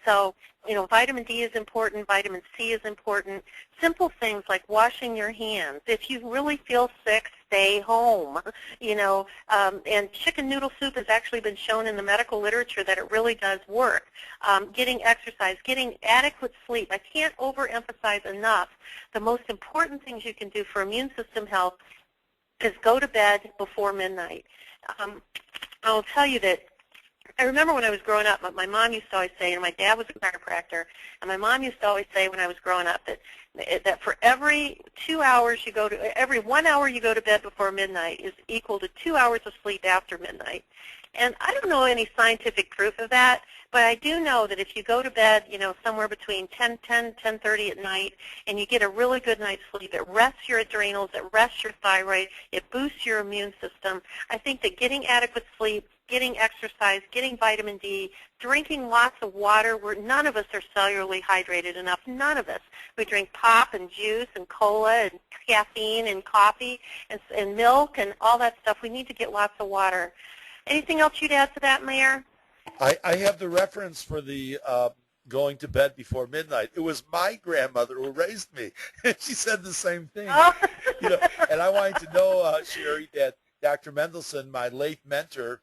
So, you know, vitamin D is important, vitamin C is important. Simple things like washing your hands. If you really feel sick, stay home. You know, and chicken noodle soup has actually been shown in the medical literature that it really does work. Getting exercise, getting adequate sleep. I can't overemphasize enough the most important things you can do for immune system health is go to bed before midnight. I'll tell you that I remember when I was growing up, my mom used to always say, and my dad was a chiropractor, and my mom used to always say when I was growing up that for every 2 hours you go to, every 1 hour you go to bed before midnight is equal to 2 hours of sleep after midnight. And I don't know any scientific proof of that, but I do know that if you go to bed, you know, somewhere between 10:30 at night, and you get a really good night's sleep, it rests your adrenals, it rests your thyroid, it boosts your immune system. I think that getting adequate sleep, getting exercise, getting vitamin D, drinking lots of water. None of us are cellularly hydrated enough. None of us. We drink pop and juice and cola and caffeine and coffee and milk and all that stuff. We need to get lots of water. Anything else you'd add to that, Mayor? I have the reference for the going to bed before midnight. It was my grandmother who raised me. She said the same thing. Oh. You know, and I wanted to know, Sherry, that Dr. Mendelson, my late mentor,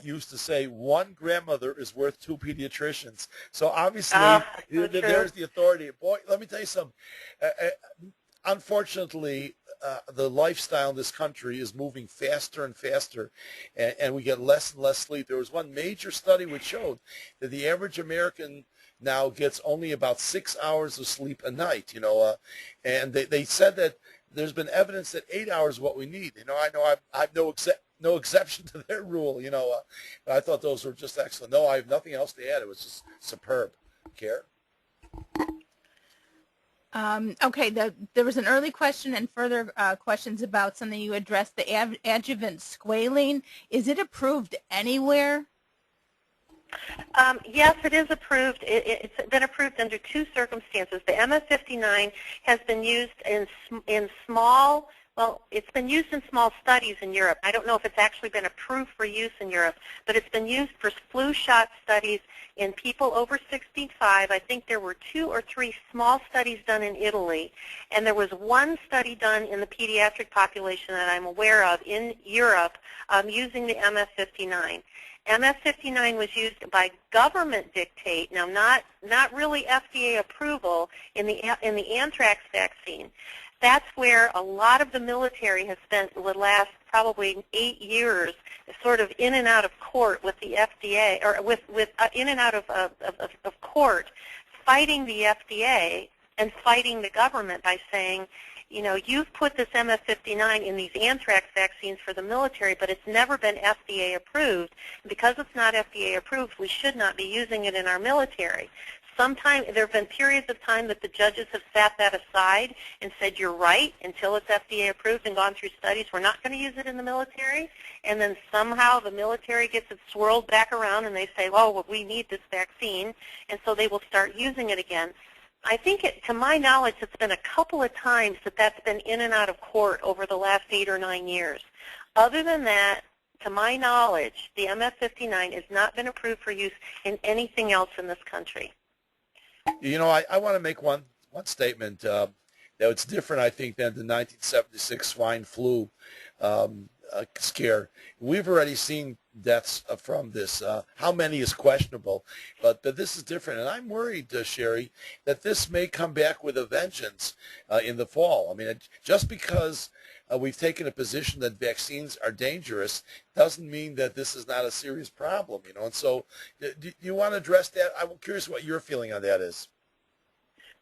used to say, one grandmother is worth two pediatricians. So obviously, there's the authority. Boy, let me tell you something. Unfortunately, the lifestyle in this country is moving faster and faster, and we get less and less sleep. There was one major study which showed that the average American now gets only about 6 hours of sleep a night, you know, and they said that there's been evidence that 8 hours is what we need. You know, I've no exception to their rule, you know. I thought those were just excellent. No, I have nothing else to add. It was just superb. Care? Okay, there was an early question and further questions about something you addressed, the adjuvant squalene. Is it approved anywhere? Yes, it is approved. It's been approved under two circumstances. The MF59 has been used in small, well, it's been used in small studies in Europe. I don't know if it's actually been approved for use in Europe, but it's been used for flu shot studies in people over 65. I think there were 2 or 3 small studies done in Italy, and there was one study done in the pediatric population that I'm aware of in Europe using the MF59. MF59 was used by government dictate, now not really FDA approval, in the anthrax vaccine. That's where a lot of the military has spent the last probably 8 years sort of in and out of court with the FDA, or in and out of court, fighting the FDA and fighting the government by saying, you know, you've put this MF59 in these anthrax vaccines for the military, but it's never been FDA approved. And because it's not FDA approved, we should not be using it in our military. Sometimes there have been periods of time that the judges have sat that aside and said, you're right, until it's FDA approved and gone through studies, we're not going to use it in the military. And then somehow the military gets it swirled back around and they say, oh, well, we need this vaccine, and so they will start using it again. I think, to my knowledge, it's been a couple of times that that's been in and out of court over the last 8 or 9 years. Other than that, to my knowledge, the MF59 has not been approved for use in anything else in this country. You know, I want to make one statement that it's different, I think, than the 1976 swine flu scare. We've already seen deaths from this. How many is questionable, but this is different. And I'm worried, Sherry, that this may come back with a vengeance in the fall. I mean, just because we've taken a position that vaccines are dangerous doesn't mean that this is not a serious problem, you know. And so do you want to address that? I'm curious what your feeling on that is.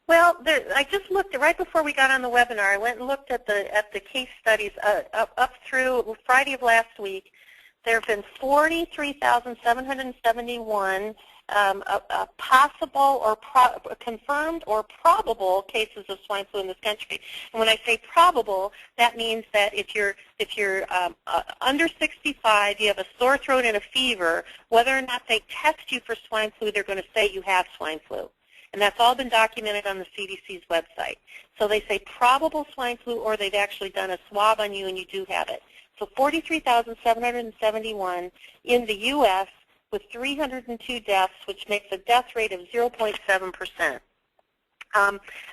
Well, I just looked right before we got on the webinar. I went and looked at the case studies up through Friday of last week. There have been 43,771 possible or confirmed or probable cases of swine flu in this country. And when I say probable, that means that if you're under 65, you have a sore throat and a fever, whether or not they test you for swine flu, they're going to say you have swine flu. And that's all been documented on the CDC's website. So they say probable swine flu, or they've actually done a swab on you and you do have it. So 43,771 in the U.S., with 302 deaths, which makes a death rate of 0.7%.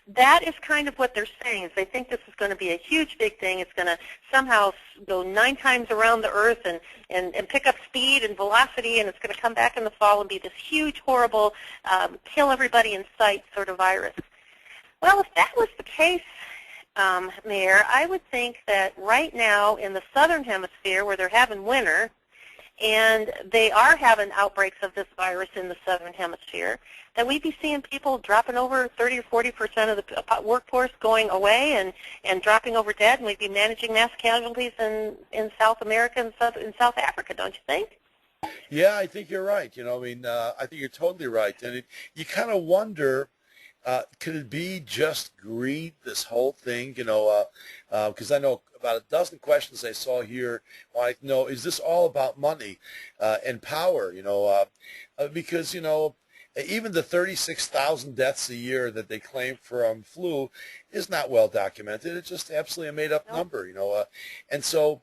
That is kind of what they're saying, is they think this is going to be a huge, big thing. It's going to somehow go 9 times around the Earth and pick up speed and velocity, and it's going to come back in the fall and be this huge, horrible, kill everybody in sight sort of virus. Well, if that was the case, Mayor, I would think that right now in the southern hemisphere where they're having winter, and they are having outbreaks of this virus in the southern hemisphere, that we'd be seeing people dropping over 30 or 40% of the workforce going away and dropping over dead, and we'd be managing mass casualties in South America and in South Africa, don't you think? Yeah, I think you're right. I think you're totally right. And you kind of wonder, could it be just greed, this whole thing? Because I know about a dozen questions I saw here. Like, no, is this all about money and power? Because even the 36,000 deaths a year that they claim from flu is not well documented. It's just absolutely a made-up number. And so,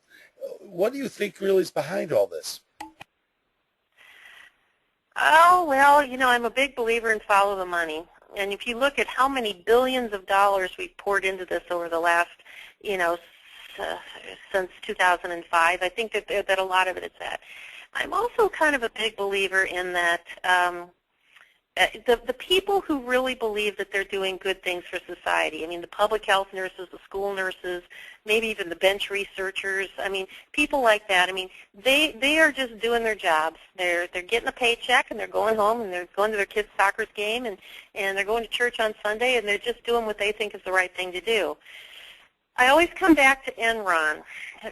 what do you think really is behind all this? Oh, well, I'm a big believer in follow the money. And if you look at how many billions of dollars we've poured into this over the last, since 2005, I think that a lot of it is that. I'm also kind of a big believer in that the people who really believe that they're doing good things for society, the public health nurses, the school nurses, maybe even the bench researchers, people like that, they are just doing their jobs. They're getting a paycheck, and they're going home, and they're going to their kids' soccer game, and they're going to church on Sunday, and they're just doing what they think is the right thing to do. I always come back to Enron.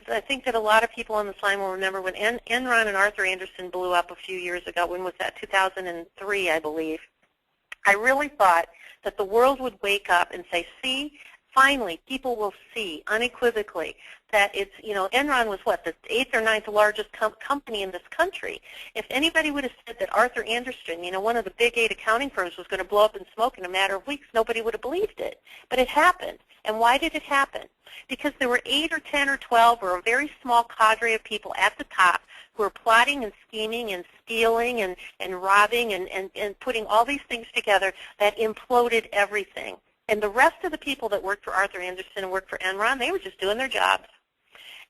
I think that a lot of people on this line will remember when Enron and Arthur Andersen blew up a few years ago. When was that? 2003, I believe. I really thought that the world would wake up and say, see, finally, people will see unequivocally that it's, Enron was what, the 8th or 9th largest company in this country. If anybody would have said that Arthur Andersen, one of the big 8 accounting firms, was going to blow up in smoke in a matter of weeks, nobody would have believed it. But it happened. And why did it happen? Because there were 8 or 10 or 12 or a very small cadre of people at the top who were plotting and scheming and stealing and robbing and putting all these things together that imploded everything. And the rest of the people that worked for Arthur Andersen and worked for Enron, they were just doing their jobs.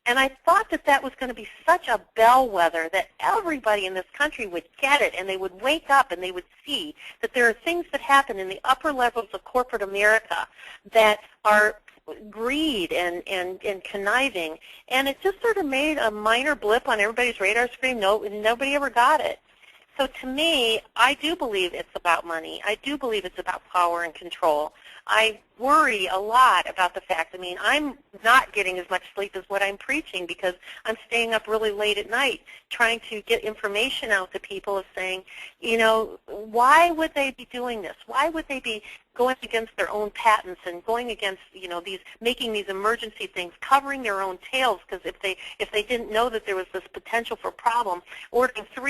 And I thought that that was going to be such a bellwether that everybody in this country would get it, and they would wake up and they would see that there are things that happen in the upper levels of corporate America that are greed and conniving. And it just sort of made a minor blip on everybody's radar screen. Nobody ever got it. So to me, I do believe it's about money. I do believe it's about power and control. I worry a lot about the fact, I'm not getting as much sleep as what I'm preaching because I'm staying up really late at night trying to get information out to people of saying, why would they be doing this? Why would they be going against their own patents and going against, making these emergency things, covering their own tails? Because if they didn't know that there was this potential for problem, ordering 3